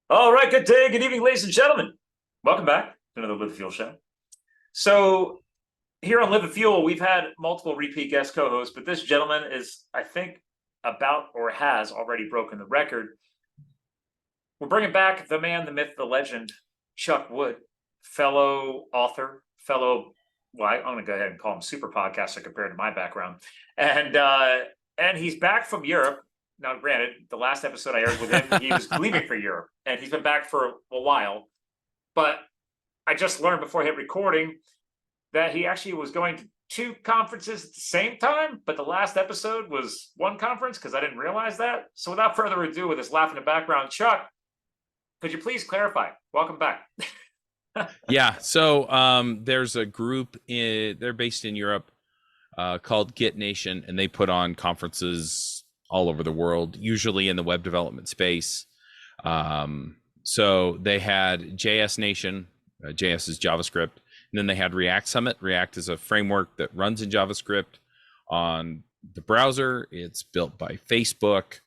All right, good day, good evening, ladies and gentlemen. Welcome back to another Live the Fuel show. So here on Live the Fuel, we've had multiple repeat guest co-hosts, but this gentleman is, I think, about or has already broken the record. We're bringing back the man, the myth, the legend, Chuck Wood, fellow author, well, I'm going to go ahead and call him super podcaster compared to my background. And he's back from Europe. Now, granted, the last episode I aired with him, he was leaving for Europe, and he's been back for a while. But I just learned before I hit recording that he actually was going to two conferences at the same time, but the last episode was one conference because I didn't realize that. So without further ado, with this laugh in the background, Chuck, could you please clarify? Welcome back. Yeah, so there's a group they're based in Europe called Git Nation, and they put on conferences all over the world, usually in the web development space. So they had JS Nation, JS is JavaScript, and then they had React Summit. React is a framework that runs in JavaScript on the browser. It's built by Facebook.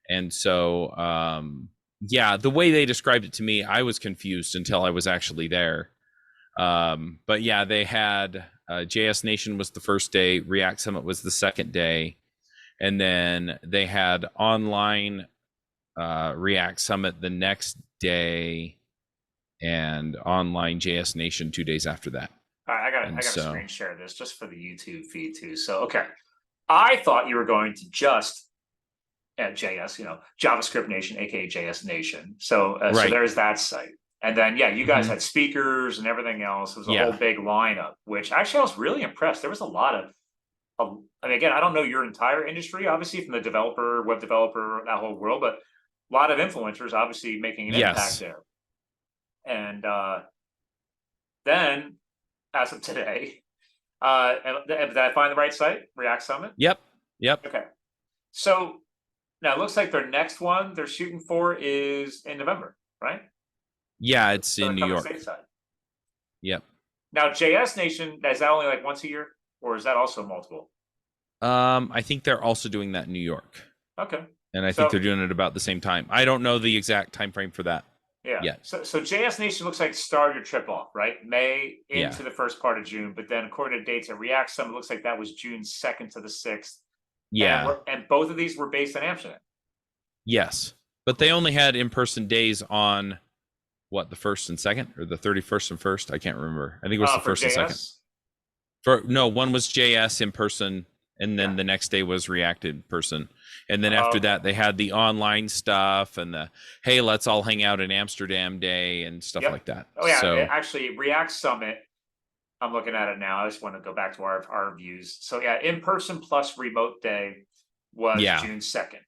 And so, yeah, the way they described it to me, I was confused until I was actually there. But yeah, they had JS Nation was the first day, React Summit was the second day, and then they had online React Summit the next day, and online JS Nation 2 days after that. All right, I gotta screen share this just for the YouTube feed too. So, okay, I thought you were going to just at JS, JavaScript Nation, aka JS Nation. So, Right. So there's that site. And then, yeah, you guys had speakers and everything else. It was a whole big lineup, which actually I was really impressed. There was a lot of, I mean, again, I don't know your entire industry, obviously, from the developer, web developer, that whole world, but a lot of influencers obviously making an impact there. And then, as of today, did I find the right site? React Summit? Yep. Okay. So now it looks like their next one they're shooting for is in November, right? Yeah, it's in New York. Stateside. Yep. Now, JS Nation, is that only like once a year, or is that also multiple? I think they're also doing that in New York. Okay. And I think they're doing it about the same time. I don't know the exact time frame for that. Yeah. Yet. So JS Nation looks like started your trip off, right? May into the first part of June, but then according to dates at React Summit, it looks like that was June 2nd to the 6th. Yeah. And both of these were based in Amsterdam. Yes. But they only had in-person days on what, the 1st and 2nd, or the 31st and 1st? I can't remember. I think it was the 1st and 2nd. No, one was JS in person, and then the next day was React in person. And then after that, they had the online stuff and the, hey, let's all hang out in Amsterdam day and stuff like that. Oh, yeah. So, actually, React Summit, I'm looking at it now. I just want to go back to our views. So, yeah, in-person plus remote day was June 2nd.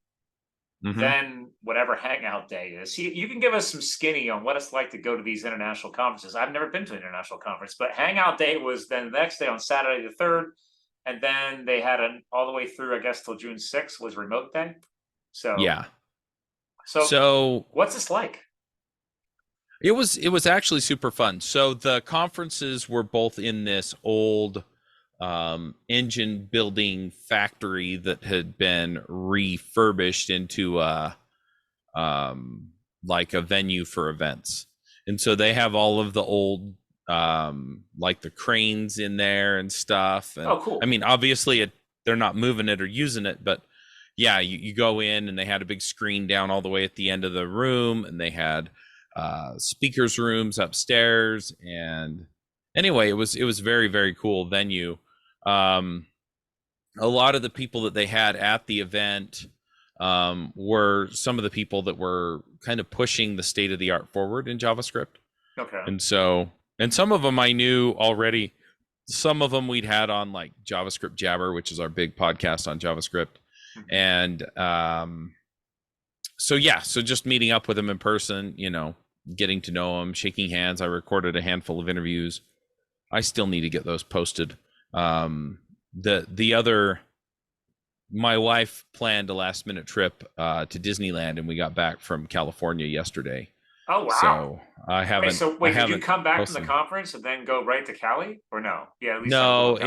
Then whatever hangout day is. See, you can give us some skinny on what it's like to go to these international conferences. I've never been to an international conference, but hangout day was then the next day on Saturday the 3rd. And then they had all the way through, I guess, till June 6th was remote day. So yeah. So what's this like? It was actually super fun. So the conferences were both in this old engine building factory that had been refurbished into like a venue for events. And so they have all of the old like the cranes in there and stuff. And, oh, cool. I mean, obviously they're not moving it or using it, but yeah, you go in and they had a big screen down all the way at the end of the room, and they had speakers rooms upstairs. And anyway, it was very, very cool venue. A lot of the people that they had at the event were some of the people that were kind of pushing the state of the art forward in JavaScript. Okay. And some of them I knew already. Some of them we'd had on like JavaScript Jabber, which is our big podcast on JavaScript. And so just meeting up with them in person, getting to know them, shaking hands. I recorded a handful of interviews. I still need to get those posted. My wife planned a last minute trip to Disneyland, and we got back from California yesterday. Oh, wow. So I haven't. Did you come back from the conference and then go right to Cali, or no? Yeah, at least no.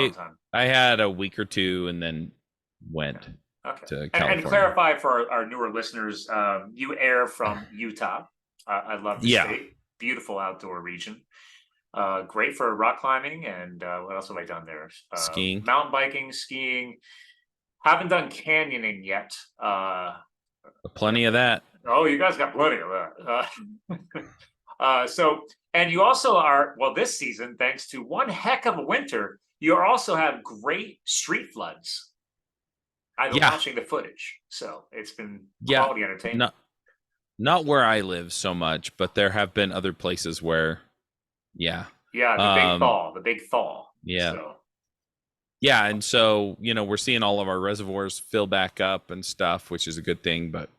I had a week or two and then went to California. And clarify for our newer listeners, you air from Utah. I love the Yeah. state. Beautiful outdoor region. Great for rock climbing, and what else have I done there? Skiing. Mountain biking, skiing. Haven't done canyoning yet. Plenty of that. Oh, you guys got plenty of that. So, and you also are, well, this season, thanks to one heck of a winter, you also have great street floods. I've been Yeah. watching the footage, so it's been Yeah. quality entertainment. Not where I live so much, but there have been other places where, yeah. Yeah, the big thaw. Yeah. So. Yeah, and so, we're seeing all of our reservoirs fill back up and stuff, which is a good thing, but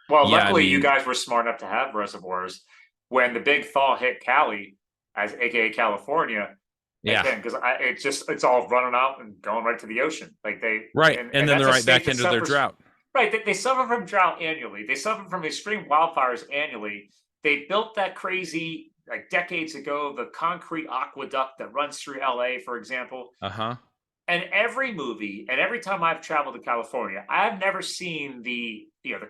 Well, yeah, luckily you guys were smart enough to have reservoirs when the big thaw hit Cali, as AKA California. yeah. Because it's all running out and going right to the ocean. Like Right. And then they're right back into their suffers, drought. Right. They suffer from drought annually. They suffer from extreme wildfires annually. They built that crazy, like decades ago, the concrete aqueduct that runs through LA, for example. Uh-huh. And every movie, and every time I've traveled to California, I've never seen the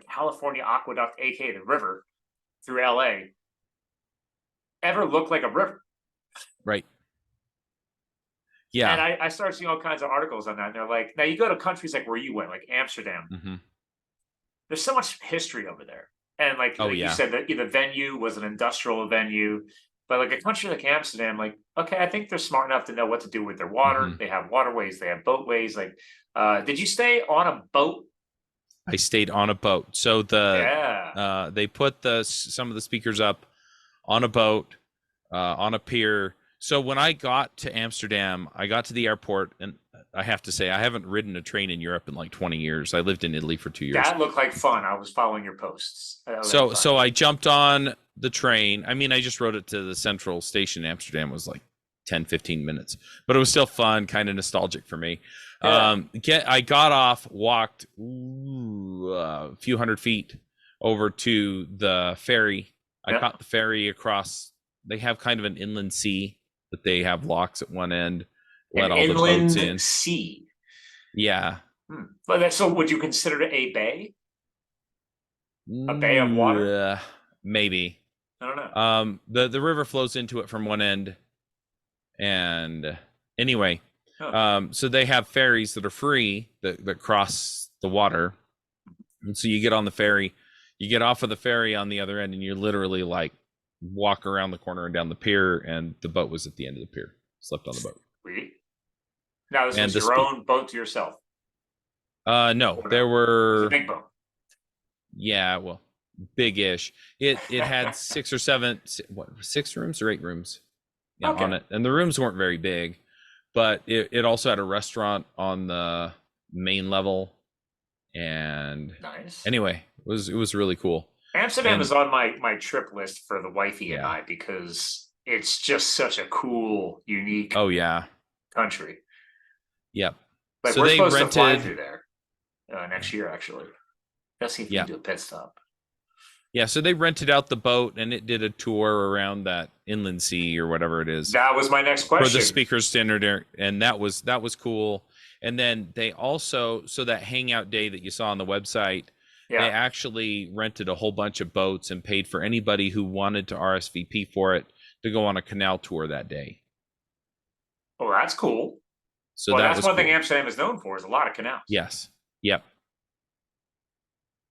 California aqueduct, aka the river through LA, ever look like a river. Right. Yeah. And I started seeing all kinds of articles on that. And they're like, now you go to countries like where you went, like Amsterdam. Mm-hmm. There's so much history over there. And like you said, that the venue was an industrial venue. But like a country like Amsterdam, like, okay, I think they're smart enough to know what to do with their water. Mm-hmm. They have waterways, they have boatways. Like, did you stay on a boat? I stayed on a boat. So they put some of the speakers up on a boat, on a pier. So when I got to Amsterdam, I got to the airport, and I have to say, I haven't ridden a train in Europe in like 20 years. I lived in Italy for 2 years. That looked like fun. I was following your posts. So I jumped on the train. I mean, I just rode it to the central station in Amsterdam. It was like 10, 15 minutes, but it was still fun, kind of nostalgic for me. Yeah. I got off, walked a few hundred feet over to the ferry. I caught the ferry across. They have kind of an inland sea that they have locks at one end. Let all the boats in. Sea. Yeah. But so would you consider it a bay? A bay of water? Maybe. I don't know. The river flows into it from one end. And anyway, so they have ferries that are free that cross the water. And so you get on the ferry, you get off of the ferry on the other end, and you're literally like walk around the corner and down the pier, and the boat was at the end of the pier. Slept on the boat. Sweet. Now, this was your own boat to yourself? No, there were... a big boat. Yeah, well, big-ish. It had 6 or 7, 6 rooms or 8 rooms on it. And the rooms weren't very big, but it also had a restaurant on the main level. And nice. Anyway, it was really cool. Amsterdam is on my trip list for the wifey and I, because it's just such a cool, unique country. Yep. Like, so we're supposed to fly through there next year, actually. Let's see if we can do a pit stop. Yeah, so they rented out the boat, and it did a tour around that inland sea or whatever it is. That was my next question. For the speakers standard, and that was cool. And then they also, so that hangout day that you saw on the website, they actually rented a whole bunch of boats and paid for anybody who wanted to RSVP for it to go on a canal tour that day. Oh, that's cool. So that's one thing Amsterdam is known for, is a lot of canals. Yes. Yep.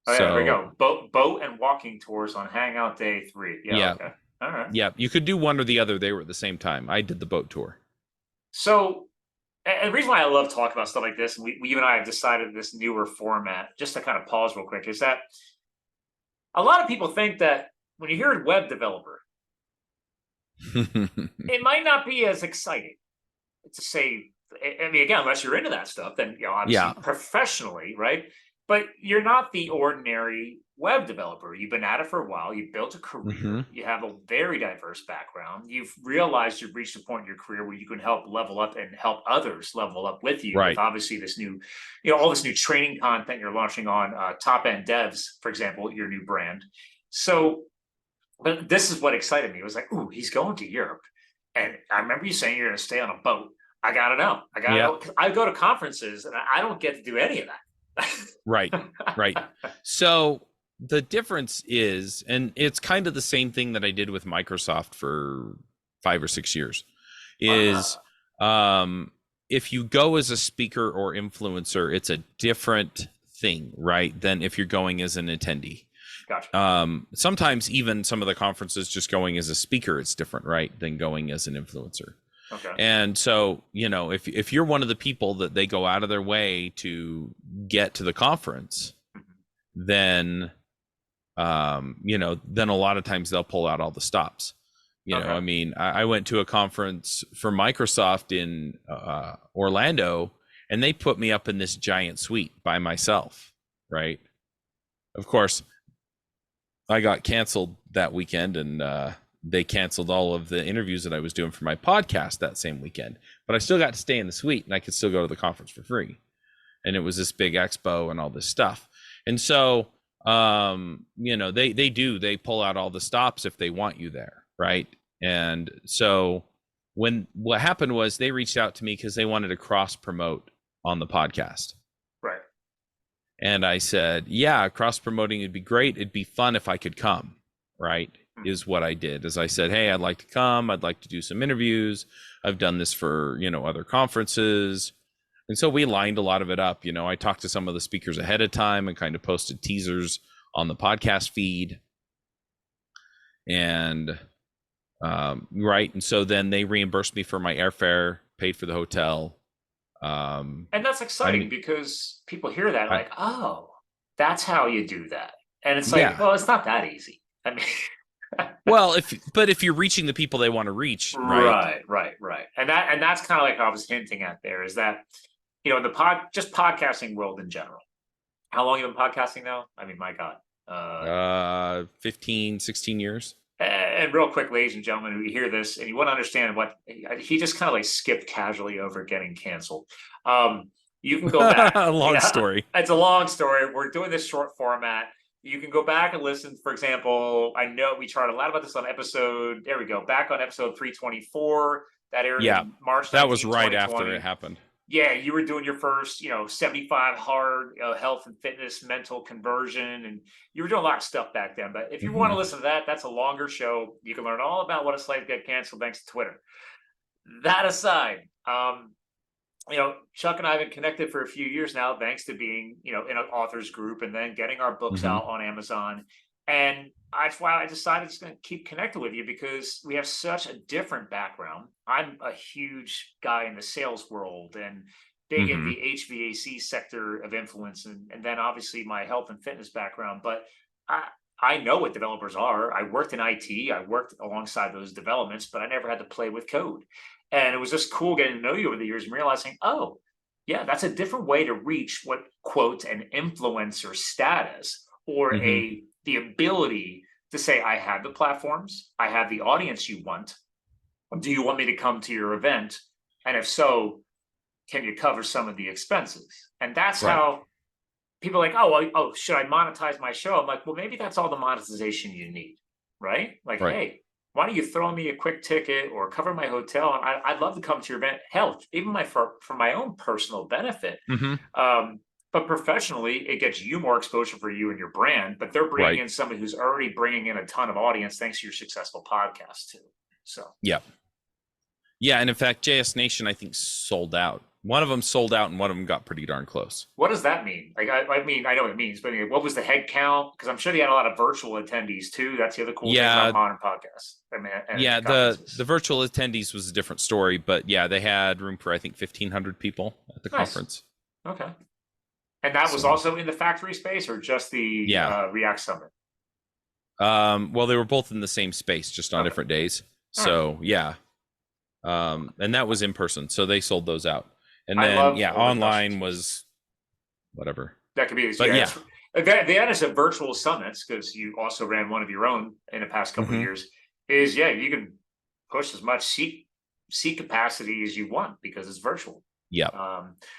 Oh, yeah, there we go. Boat and walking tours on Hangout Day 3. Yeah. Okay. All right. Yeah, you could do one or the other. They were at the same time. I did the boat tour. So, and the reason why I love talking about stuff like this, and you and I have decided this newer format, just to kind of pause real quick, is that a lot of people think that when you hear web developer, it might not be as exciting to say. I mean, again, unless you're into that stuff, then obviously professionally, right? But you're not the ordinary web developer. You've been at it for a while. You've built a career. You have a very diverse background. You've realized you've reached a point in your career where you can help level up and help others level up with you. Right. With obviously this new, all this new training content you're launching on Top End Devs, for example, your new brand. So, but this is what excited me. It was like, ooh, he's going to Europe. And I remember you saying you're going to stay on a boat. I got to know. I go to conferences and I don't get to do any of that. Right. So the difference is, and it's kind of the same thing that I did with Microsoft for 5 or 6 years, is if you go as a speaker or influencer, it's a different thing, right, than if you're going as an attendee. Gotcha. Sometimes even some of the conferences, just going as a speaker, it's different, right, than going as an influencer. Okay. And so, you know, if you're one of the people that they go out of their way to get to the conference, then you know, then a lot of times they'll pull out all the stops. You know, I mean, I went to a conference for Microsoft in Orlando, and they put me up in this giant suite by myself, right? Of course, I got canceled that weekend, and they canceled all of the interviews that I was doing for my podcast that same weekend. But I still got to stay in the suite, and I could still go to the conference for free. And it was this big expo and all this stuff. And so, you know, they pull out all the stops if they want you there, right? And so what happened was they reached out to me because they wanted to cross promote on the podcast. Right. And I said, yeah, cross promoting would be great. It'd be fun if I could come, right? Is what I did. Is I said, hey, I'd like to come. I'd like to do some interviews. I've done this for, you know, other conferences. And so we lined a lot of it up. You know, I talked to some of the speakers ahead of time and kind of posted teasers on the podcast feed. And right. And so then they reimbursed me for my airfare, paid for the hotel. And that's exciting because people hear that like, oh, that's how you do that. And it's like, well, it's not that easy. I mean, well, if you're reaching the people they want to reach, right. And that's kind of like I was hinting at there, is that, you know, the just podcasting world in general. How long have you been podcasting now? I mean, my God. 15, 16 years. And real quick, ladies and gentlemen, who hear this and you want to understand what he just kind of like skipped casually over getting canceled. You can go back. Long story. It's a long story. We're doing this short format. You can go back and listen. For example, I know we charted a lot about this on episode. There we go. Back on episode 324. That aired in March. That was right after it happened. Yeah, you were doing your first, 75 hard health and fitness mental conversion, and you were doing a lot of stuff back then. But if you want to listen to that, that's a longer show. You can learn all about what it's like to get canceled thanks to Twitter. That aside, Chuck and I have been connected for a few years now, thanks to being, in an authors group and then getting our books out on Amazon. And that's why I decided to keep connected with you, because we have such a different background. I'm a huge guy in the sales world and big in the HVAC sector of influence, and then obviously my health and fitness background. But I know what developers are. I worked in IT. I worked alongside those developments, but I never had to play with code. And it was just cool getting to know you over the years and realizing, oh, yeah, that's a different way to reach what, quote, an influencer status, or the ability to say, I have the platforms, I have the audience you want. Do you want me to come to your event? And if so, can you cover some of the expenses? And that's how people are like, oh, should I monetize my show? I'm like, well, maybe that's all the monetization you need, right? Like, hey, why don't you throw me a quick ticket or cover my hotel? I'd love to come to your event. Hell, even for my own personal benefit. But professionally, it gets you more exposure for you and your brand. But they're bringing in somebody who's already bringing in a ton of audience thanks to your successful podcast too. So yeah, and in fact, JS Nation, I think, sold out. One of them sold out, and one of them got pretty darn close. What does that mean? Like, I mean, I know what it means, but what was the head count? Because I'm sure they had a lot of virtual attendees too. That's the other cool thing about modern podcasts. The virtual attendees was a different story, but they had room for, I think, 1,500 people at the conference. Okay. And that was also in the factory space, or just the React Summit? Well, they were both in the same space, just on different days. So and that was in person, so they sold those out. And then online was whatever. That could be, but they had us at virtual summits, because you also ran one of your own in the past couple of years. You can push as much seat capacity as you want because it's virtual. Yeah.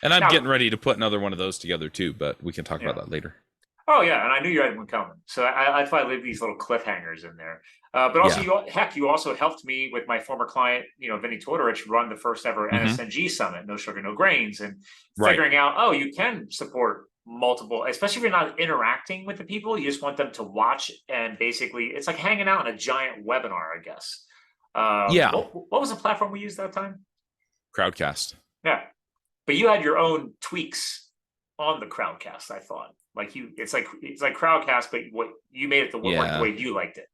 And I'm getting ready to put another one of those together too, but we can talk about that later. Oh yeah, and I knew you had one coming, so I thought I'd leave these little cliffhangers in there. But also, you also helped me with my former client, Vinny Tortorich, run the first ever NSNG summit, No Sugar, No Grains, and figuring out, you can support multiple, especially if you're not interacting with the people, you just want them to watch, and basically it's like hanging out in a giant webinar, I guess. Yeah. What was the platform we used that time? Crowdcast. Yeah, but you had your own tweaks on the Crowdcast. I thought, like it's like Crowdcast, but what you made it like the way you liked it.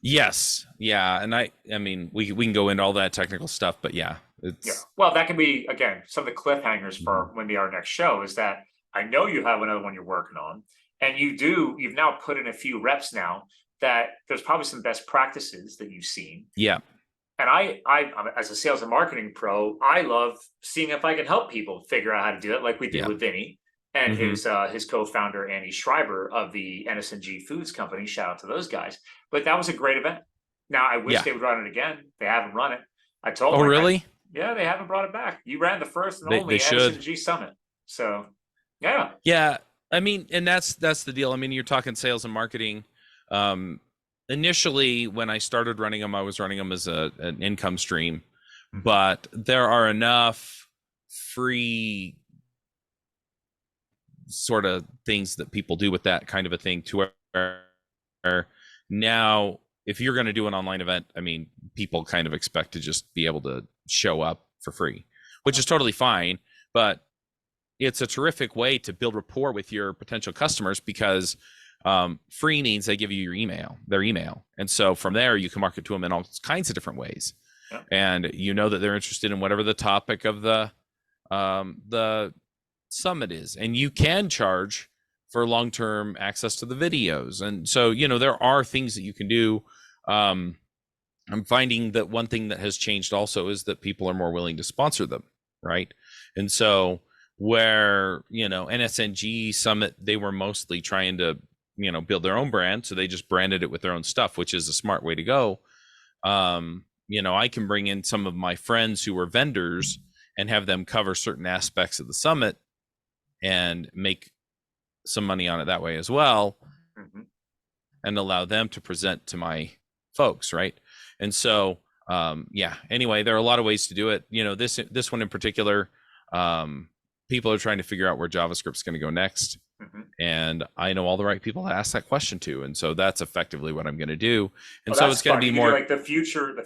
Yes. Yeah. And I mean, we can go into all that technical stuff, but yeah, it's Well, that can be, again, some of the cliffhangers for when our next show is that I know you have another one you're working on, and you've now put in a few reps now that there's probably some best practices that you've seen. Yeah. And I as a sales and marketing pro, I love seeing if I can help people figure out how to do it, like we did with Vinny and his co-founder Andy Schreiber of the NSNG Foods Company. Shout out to those guys. But that was a great event. Now I wish they would run it again. They haven't run it. I told them. Oh, really? Yeah, they haven't brought it back. You ran the first and only They should. NSNG Summit. So yeah. Yeah. I mean, and that's the deal. I mean, you're talking sales and marketing. Initially, when I started running them, I was running them as an income stream, but there are enough free sort of things that people do with that kind of a thing to where now, if you're going to do an online event, I mean, people kind of expect to just be able to show up for free, which is totally fine, but it's a terrific way to build rapport with your potential customers, because free means they give you their email. And so from there, you can market to them in all kinds of different ways. Yeah. And you know that they're interested in whatever the topic of the summit is. And you can charge for long-term access to the videos. And so, there are things that you can do. I'm finding that one thing that has changed also is that people are more willing to sponsor them, right? And so where, NSNG Summit, they were mostly trying to build their own brand. So they just branded it with their own stuff, which is a smart way to go. I can bring in some of my friends who are vendors and have them cover certain aspects of the summit and make some money on it that way as well, and allow them to present to my folks. Right. And so, anyway, there are a lot of ways to do it. This one in particular, people are trying to figure out where JavaScript's going to go next. And I know all the right people to ask that question to, and so that's effectively what I'm going to do. And so it's going to be more like the future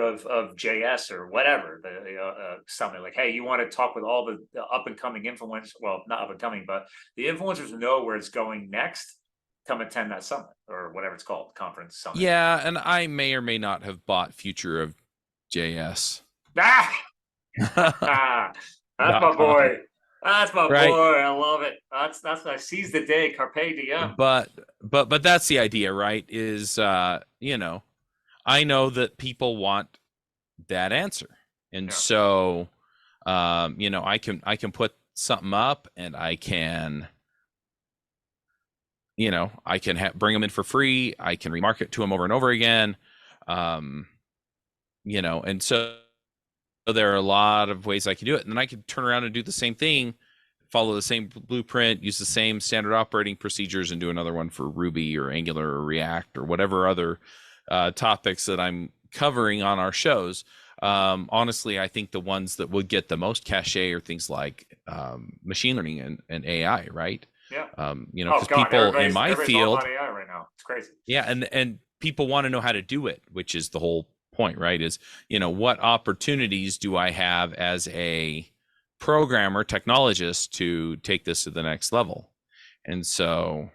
of JS or whatever, the summit. Like, hey, you want to talk with all the up and coming influencers? Well, not up and coming, but the influencers know where it's going next. Come attend that summit or whatever it's called, conference summit. Yeah, and I may or may not have bought Future of JS. That's my boy. That's my boy. I love it. That's I seize the day. Carpe diem. But that's the idea, right? Is I know that people want that answer, and so I can put something up, and I can bring them in for free. I can remarket to them over and over again, and so there are a lot of ways I can do it. And then I could turn around and do the same thing, follow the same blueprint, use the same standard operating procedures, and do another one for Ruby or Angular or React or whatever other topics that I'm covering on our shows. Honestly, I think the ones that would get the most cachet are things like machine learning and AI, right? Yeah. Because people in my field, AI right now. It's crazy. Yeah, and people want to know how to do it, which is the whole point, right? Is what opportunities do I have as a programmer, technologist, to take this to the next level? And so,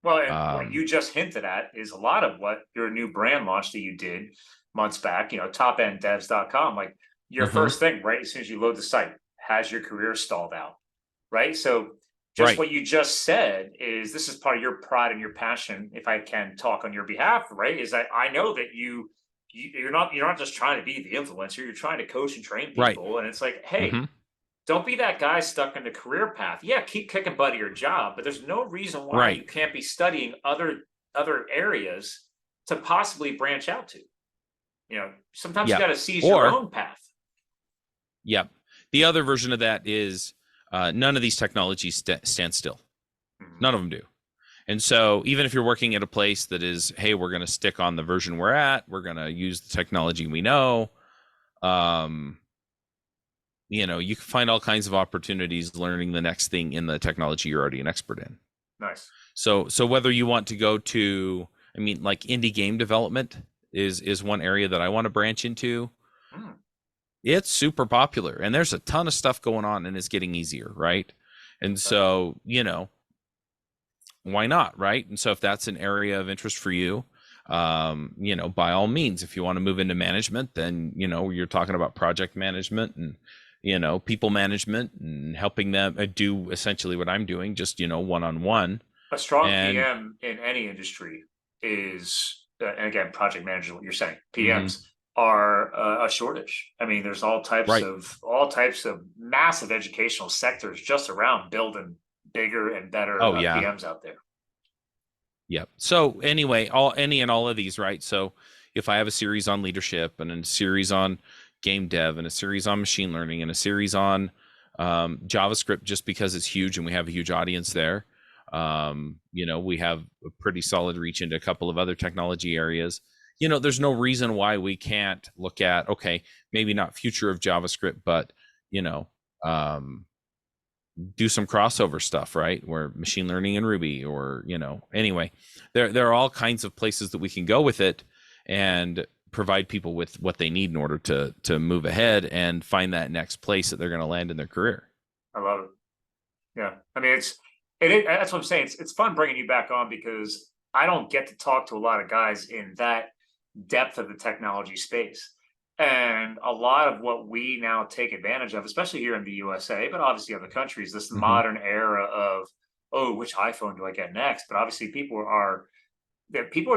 well, and what you just hinted at is a lot of what your new brand launch that you did months back. topenddevs.com. Like your first thing, right? As soon as you load the site, has your career stalled out, right? So just what you just said is this is part of your pride and your passion. If I can talk on your behalf, right? Is that I know that you're not just trying to be the influencer, you're trying to coach and train people. And it's like, hey, don't be that guy stuck in the career path. Yeah, keep kicking butt at your job, but there's no reason why you can't be studying other areas to possibly branch out to. Sometimes you got to seize your own path. Yep. The other version of that is none of these technologies stand still. None of them do. And so even if you're working at a place that is, hey, we're going to stick on the version we're at, we're going to use the technology we know, you know, you can find all kinds of opportunities learning the next thing in the technology you're already an expert in. Nice. So whether you want to go to, I mean, like indie game development is one area that I want to branch into. Mm, It's super popular and there's a ton of stuff going on and it's getting easier, right? And okay. so, you know, why not, right? And so if that's an area of interest for you, you know, by all means, if you want to move into management, then, you know, you're talking about project management and, you know, people management and helping them do essentially what I'm doing, just, you know, one-on-one. A strong And PM in any industry is, and again, project manager, what you're saying, mhm, PMs are a shortage. I mean, there's all right. types of massive educational sectors just around building bigger and better Oh yeah. PMs out there. Yep. So anyway, all of these, right? So if I have a series on leadership and a series on game dev and a series on machine learning and a series on JavaScript, just because it's huge and we have a huge audience there, you know, we have a pretty solid reach into a couple of other technology areas. You know, there's no reason why we can't look at, okay, maybe not future of JavaScript, but, you know, do some crossover stuff, right? Where machine learning and Ruby, or, you know, anyway, there are all kinds of places that we can go with it and provide people with what they need in order to move ahead and find that next place that they're going to land in their career. I love it. Yeah. I mean, that's what I'm saying. It's fun bringing you back on because I don't get to talk to a lot of guys in that depth of the technology space. And a lot of what we now take advantage of, especially here in the USA, but obviously other countries, this Mm-hmm. modern era of, oh, which iPhone do I get next? But obviously people are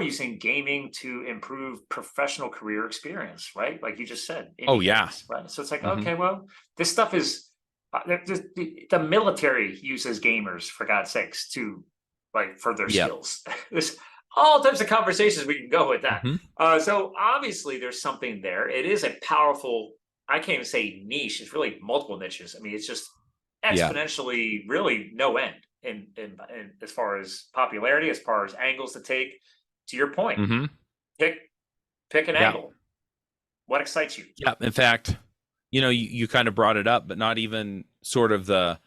using gaming to improve professional career experience, right? Like you just said, Oh indie yeah. games, right? So it's like, Mm-hmm. okay, well, this stuff is the military uses gamers for God's sakes to like for their Yep. skills. There's all types of conversations we can go with that. Mm-hmm. So obviously there's something there. It is a powerful, I can't even say niche. It's really multiple niches. I mean, it's just Yeah. exponentially, really no end in as far as popularity, as far as angles to take. To your point, Mm-hmm. pick an Yeah. angle. What excites you? Yeah. In fact, you know, you kind of brought it up, but not even sort of the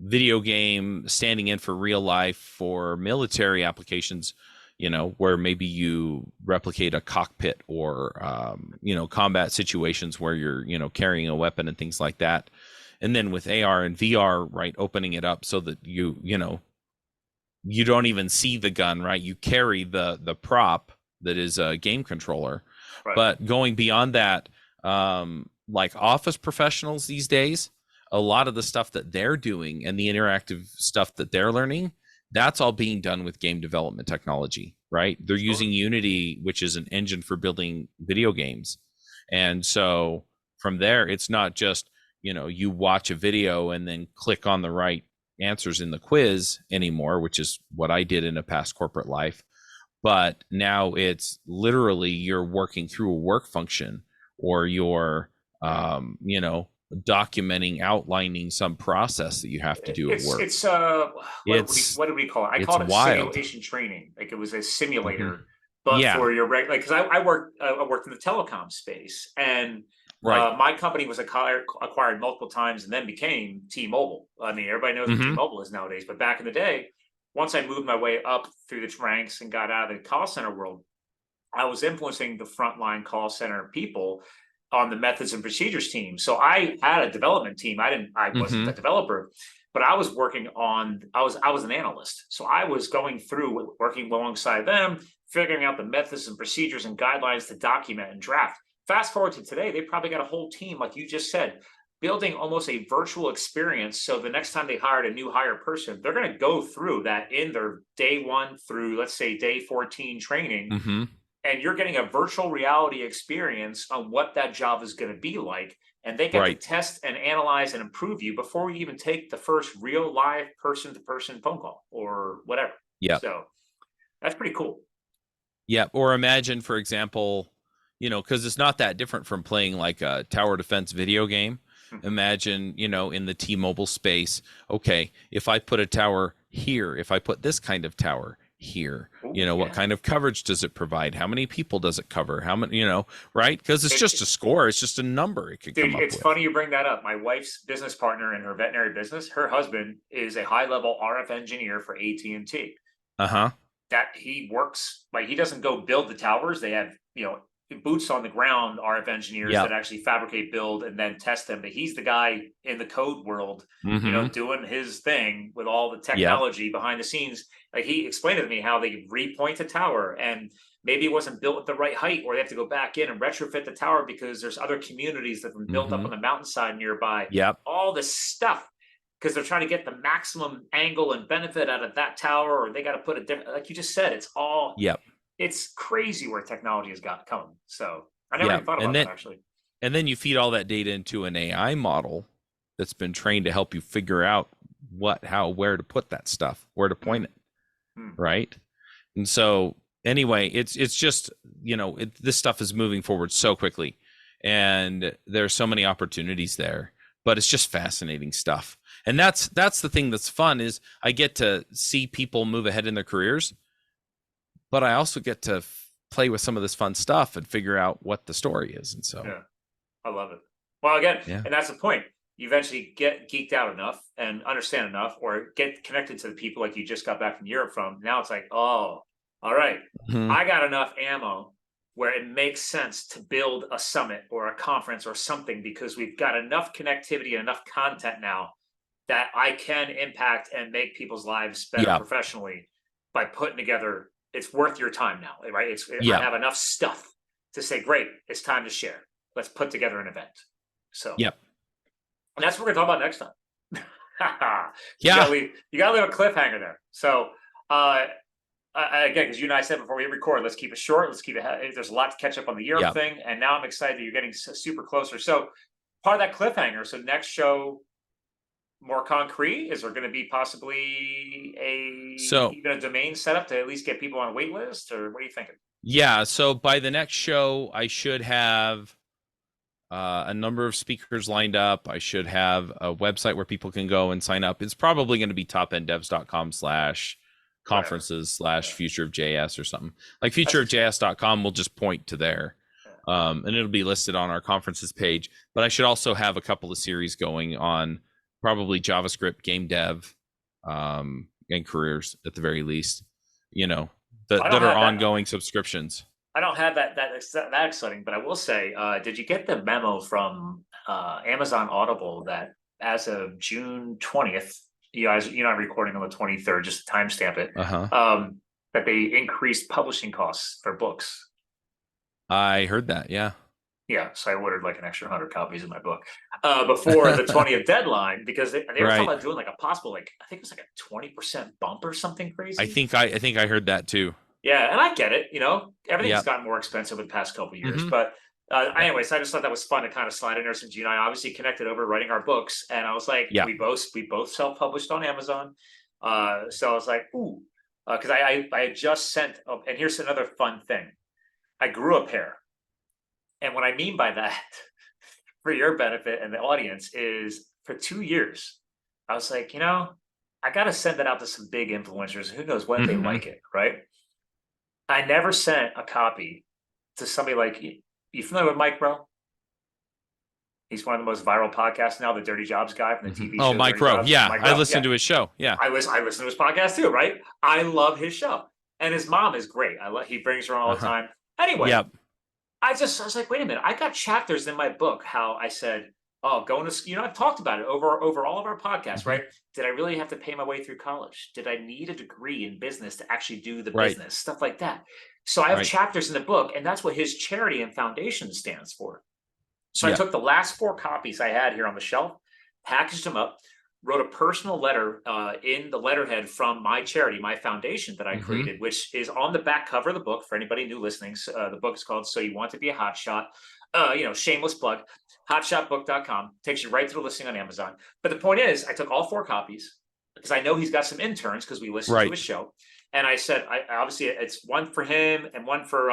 video game standing in for real life for military applications, you know, where maybe you replicate a cockpit or, you know, combat situations where you're, you know, carrying a weapon and things like that. And then with AR and VR, right, opening it up so that you know, you don't even see the gun, right? You carry the prop that is a game controller. Right. But going beyond that, like office professionals these days, a lot of the stuff that they're doing and the interactive stuff that they're learning, that's all being done with game development technology, right? They're Sure. using Unity, which is an engine for building video games. And so from there, it's not just, you know, you watch a video and then click on the right answers in the quiz anymore, which is what I did in a past corporate life. But now it's literally you're working through a work function, or you're, you know, documenting, outlining some process that you have to do at work. It's It's what do we call it? I it's called it wild. simulation training. Like it was a Hmm. simulator, but Yeah, for your like because I worked in the telecom space, and right. my company was acquired multiple times and then became T-Mobile. I mean, everybody knows what Hmm. T-Mobile is nowadays, but back in the day, once I moved my way up through the ranks and got out of the call center world, I was influencing the frontline call center people on the methods and procedures team. So I had a development team. I wasn't Hmm. the developer, but I was working on, I was an analyst. So I was going through working alongside them, figuring out the methods and procedures and guidelines to document and draft. Fast forward to today, they probably got a whole team, like you just said, building almost a virtual experience. So the next time they hired a new hire person, they're going to go through that in their day one through, let's say, day 14 training, Hmm. and you're getting a virtual reality experience on what that job is going to be like. And they get to Right. test and analyze and improve you before you even take the first real live person to person phone call or whatever. Yep. So that's pretty cool. Yep. Or imagine, for example, you know, because it's not that different from playing like a tower defense video game. Mhm. Imagine, you know, in the T-Mobile space, okay, if I put a tower here, if I put this kind of tower here? Ooh, You know, what kind of coverage does it provide? How many people does it cover? How many, you know, right? Because it's just a score. It's just a number it could Dude, come up it's with. funny you bring that up. My wife's business partner in her veterinary business, her husband is a high-level RF engineer for AT&T. Uh-huh. That he works, like, he doesn't go build the towers. They have, boots on the ground RF engineers Yep. that actually fabricate, build, and then test them. But he's the guy in the code world, Mhm. doing his thing with all the Yep. technology behind the scenes. Like, he explained to me how they repoint a tower, and maybe it wasn't built at the right height, or they have to go back in and retrofit the tower because there's other communities that have been built up on Mhm. the mountainside nearby. Yep. All this stuff, because they're trying to get the maximum angle and benefit out of that tower, or they got to put a different, like you just said, Yep. it's crazy where technology has got come. So I never Yep. even thought about that, actually. And then you feed all that data into an AI model that's been trained to help you figure out what, how, where to put that stuff, where to point it, right? And so anyway, it's just, this stuff is moving forward so quickly, and there's so many opportunities there, but it's just fascinating stuff. And that's the thing that's fun, is I get to see people move ahead in their careers, but I also get to play with some of this fun stuff and figure out what the story is. And so, Yeah, I love it. Well, again, yeah. and that's the point. You eventually get geeked out enough and understand enough, or get connected to the people like you just got back from Europe from. Now it's like, oh, all right, I got enough ammo where it makes sense to build a summit or a conference or something, because we've got enough connectivity and enough content now that I can impact and make people's lives better Yeah. professionally by putting together. It's worth your time now, right? I Yeah. have enough stuff to say, great, it's time to share. Let's put together an event. So, Yep. and that's what we're gonna talk about next time. Yeah. You gotta leave a cliffhanger there. So, again, because you and I said before we record, let's keep it short. Let's keep it. There's a lot to catch up on the Europe Yep. thing, and now I'm excited that you're getting super closer. So, part of that cliffhanger. So, next show, more concrete. Is there going to be possibly even a domain setup to at least get people on a wait list, or what are you thinking? Yeah. So by the next show, I should have a number of speakers lined up. I should have a website where people can go and sign up. It's probably going to be topenddevs.com/conferences/future of JS or something. Like futureofjs.com will just point to there. And it'll be listed on our conferences page. But I should also have a couple of series going on probably JavaScript, game dev, and careers at the very least, that are ongoing subscriptions. I don't have that exciting, but I will say, did you get the memo from Amazon Audible that as of June 20th, you're not recording on the 23rd, just to timestamp it, that they increased publishing costs for books? I heard that, yeah. Yeah, so I ordered like an extra 100 copies of my book before the 20th deadline, because they were talking about doing like a possible, I think it was like a 20% bump or something crazy. I think I heard that too. Yeah, and I get it. Everything's gotten more expensive in the past couple of years. But anyways, I just thought that was fun to kind of slide in there, since you and I obviously connected over writing our books, and I was like, we both self-published on Amazon. So I was like, ooh, because I had just sent. And here's another fun thing: I grew a pair. And what I mean by that, for your benefit and the audience, is for 2 years, I was like, I got to send that out to some big influencers. Who knows what they like it, right? I never sent a copy to somebody like, you familiar with Mike, bro? He's one of the most viral podcasts now, the Dirty Jobs guy from the TV show. Oh, Mike Rowe. Yeah, I listened to his show. Yeah, I listen to his podcast too, right? I love his show, and his mom is great. He brings her on all the time. Anyway. Yep. I was like, wait a minute. I got chapters in my book how I said, going to, I've talked about it over all of our podcasts, right? Did I really have to pay my way through college? Did I need a degree in business to actually do the business? Stuff like that. So I have chapters in the book, and that's what his charity and foundation stands for. So I took the last 4 copies I had here on the shelf, packaged them up, wrote a personal letter in the letterhead from my charity, my foundation that I created, which is on the back cover of the book for anybody new listening. The book is called So You Want to Be a Hotshot. Shameless plug, hotshotbook.com. Takes you right to the listing on Amazon. But the point is, I took all 4 copies because I know he's got some interns, because we listened to his show. And I said, obviously it's one for him and one for,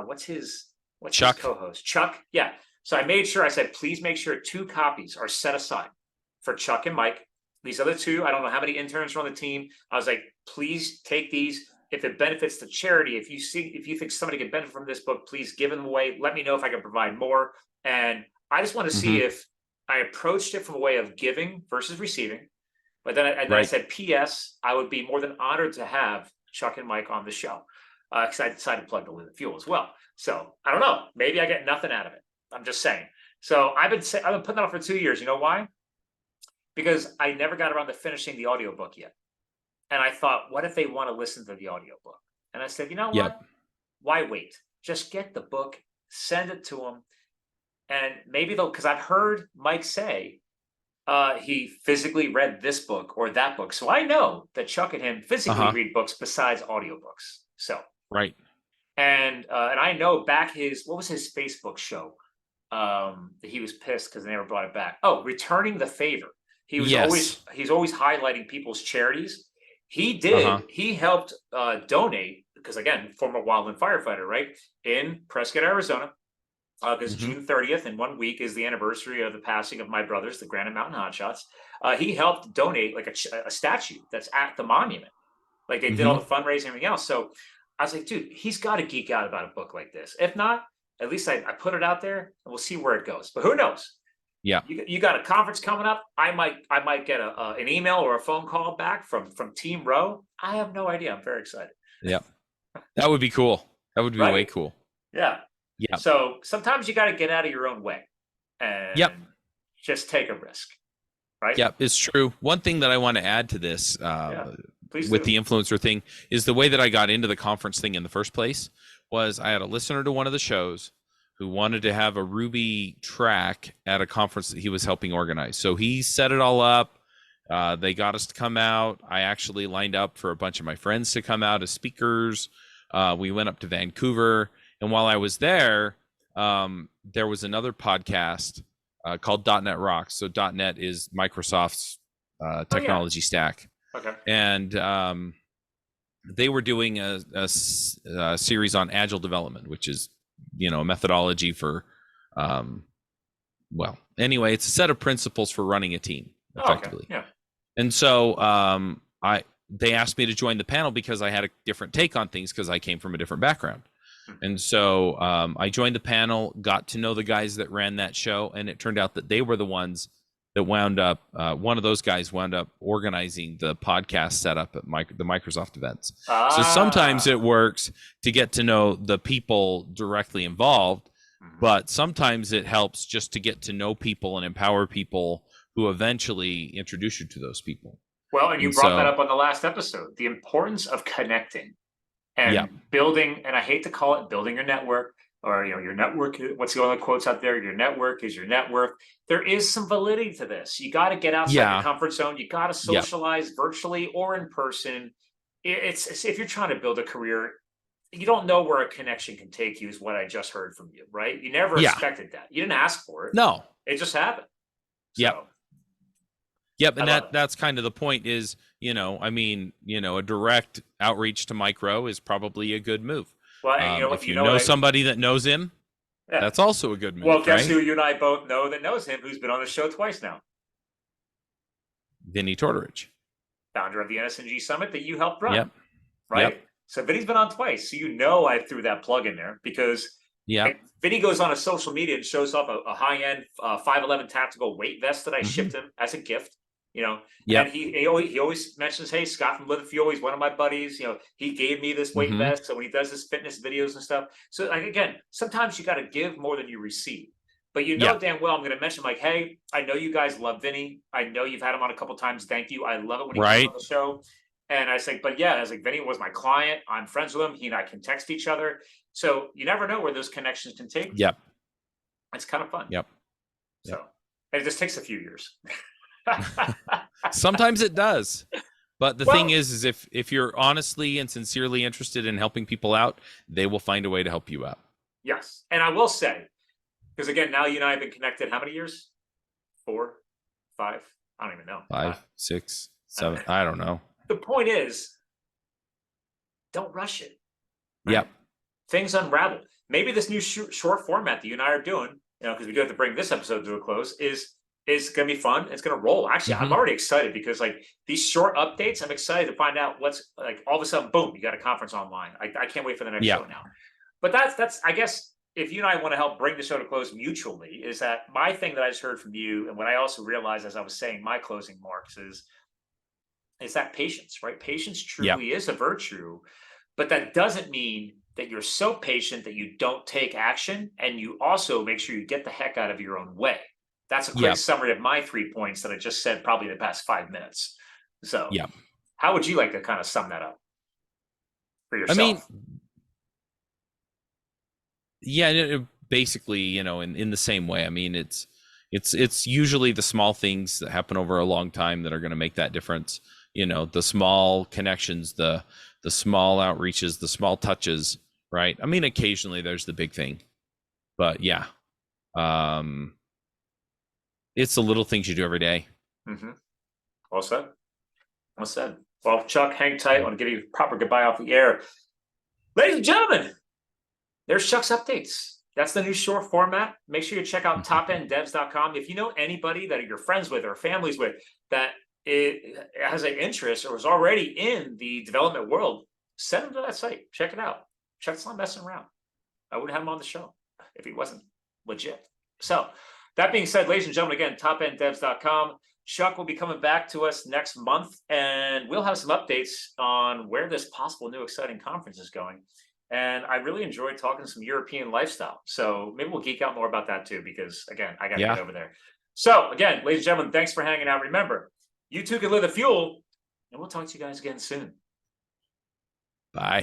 what's his co-host? Chuck. Yeah. So I made sure, I said, please make sure 2 copies are set aside for Chuck and Mike. These other 2, I don't know how many interns are on the team. I was like, please take these if it benefits the charity, if you think somebody can benefit from this book, please give them away. Let me know if I can provide more. And I just want to see if I approached it from a way of giving versus receiving. But then I said, P.S. I would be more than honored to have Chuck and Mike on the show, because I decided to plug the Live the Fuel as well. So I don't know. Maybe I get nothing out of it. I'm just saying. So I've been putting that off for 2 years. You know why? Because I never got around to finishing the audiobook yet. And I thought, what if they want to listen to the audiobook? And I said, you know what? Why wait? Just get the book, send it to them. And maybe they'll, because I've heard Mike say he physically read this book or that book. So I know that Chuck and him physically read books besides audiobooks. So and I know back what was his Facebook show? That he was pissed because they never brought it back. Oh, Returning the Favor. He was he's always highlighting people's charities. He did. He helped donate, because again, former wildland firefighter, right, in Prescott, Arizona. Because June 30th in 1 week is the anniversary of the passing of my brothers, the Granite Mountain Hotshots. He helped donate like a statue that's at the monument. Like they did all the fundraising and everything else. So I was like, dude, he's got to geek out about a book like this. If not, at least I put it out there and we'll see where it goes. But who knows? Yeah. You got a conference coming up. I might get an email or a phone call back from Team Row. I have no idea. I'm very excited. Yeah. That would be cool. That would be way cool. Yeah. Yeah. So sometimes you got to get out of your own way and just take a risk. Right. Yeah, it's true. One thing that I want to add to this with the influencer thing is the way that I got into the conference thing in the first place was I had a listener to one of the shows who wanted to have a Ruby track at a conference that he was helping organize. So he set it all up. They got us to come out. I actually lined up for a bunch of my friends to come out as speakers. We went up to Vancouver. And while I was there, there was another podcast called .NET Rocks. So .NET is Microsoft's technology stack. Okay. And they were doing a series on agile development, which is, a methodology for, anyway, it's a set of principles for running a team effectively. Okay. Yeah. And so they asked me to join the panel because I had a different take on things because I came from a different background. And so I joined the panel, got to know the guys that ran that show, and it turned out that they were the ones that wound up, one of those guys wound up organizing the podcast setup at the Microsoft events. So sometimes it works to get to know the people directly involved, but sometimes it helps just to get to know people and empower people who eventually introduce you to those people. Well, and you brought that up on the last episode, the importance of connecting. And building, and I hate to call it building your network, or your network, what's the other quotes out there? Your network is your net worth. There is some validity to this. You got to get outside your comfort zone. You got to socialize virtually or in person. It's if you're trying to build a career, you don't know where a connection can take you, is what I just heard from you, right? You never expected that. You didn't ask for it. No. It just happened. So, Yep, and that's kind of the point is, a direct outreach to Micro is probably a good move. Well, and if you know somebody that knows him, that's also a good move. Well, guess who you and I both know that knows him, who's been on the show twice now? Vinny Tortorich. Founder of the NSNG Summit that you helped run. Yep. Right? Yep. So Vinny's been on twice. So I threw that plug in there because Vinny goes on a social media and shows off a high-end 511 tactical weight vest that I shipped him as a gift. And he always mentions, hey, Scott from Live the Fuel, he's one of my buddies. He gave me this weight vest. So when he does his fitness videos and stuff. So again, sometimes you got to give more than you receive. But damn well, I'm going to mention hey, I know you guys love Vinny. I know you've had him on a couple times. Thank you. I love it when he comes on the show. And I say, I was like, Vinny was my client. I'm friends with him. He and I can text each other. So you never know where those connections can take you. Yep. It's kind of fun. Yep. So and it just takes a few years. Sometimes it does, but the thing is if you're honestly and sincerely interested in helping people out, they will find a way to help you out. Yes. And I will say, because again, now you and I have been connected how many years? 4, 5? I don't even know. 5, 6, 7. I don't know. The point is, don't rush it. Right? Yep. Things unravel. Maybe this new short format that you and I are doing, because we do have to bring this episode to a close, is is going to be fun. It's going to roll. Actually, I'm already excited because like these short updates, I'm excited to find out what's like all of a sudden, boom, you got a conference online. I can't wait for the next show now. But that's I guess if you and I want to help bring the show to close mutually, is that my thing that I just heard from you, and what I also realized as I was saying my closing marks is that patience, right? Patience truly is a virtue, but that doesn't mean that you're so patient that you don't take action, and you also make sure you get the heck out of your own way. That's a quick summary of my 3 points that I just said probably in the past 5 minutes. So how would you like to kind of sum that up for yourself? I mean, basically, you know, in the same way. I mean, it's usually the small things that happen over a long time that are going to make that difference. You know, the small connections, the small outreaches, the small touches, right? I mean, occasionally there's the big thing, but yeah, it's the little things you do every day. Well said. Well said. Well, Chuck, hang tight. I want to give you a proper goodbye off the air. Ladies and gentlemen, there's Chuck's updates. That's the new short format. Make sure you check out topenddevs.com. If you know anybody that you're friends with or families with that it has an interest or is already in the development world, send them to that site. Check it out. Chuck's not messing around. I wouldn't have him on the show if he wasn't legit. So that being said, ladies and gentlemen, again, topenddevs.com. Chuck will be coming back to us next month, and we'll have some updates on where this possible new exciting conference is going. And I really enjoyed talking some European lifestyle. So maybe we'll geek out more about that too, because again, I got to get over there. So again, ladies and gentlemen, thanks for hanging out. Remember, you too can live the fuel, and we'll talk to you guys again soon. Bye.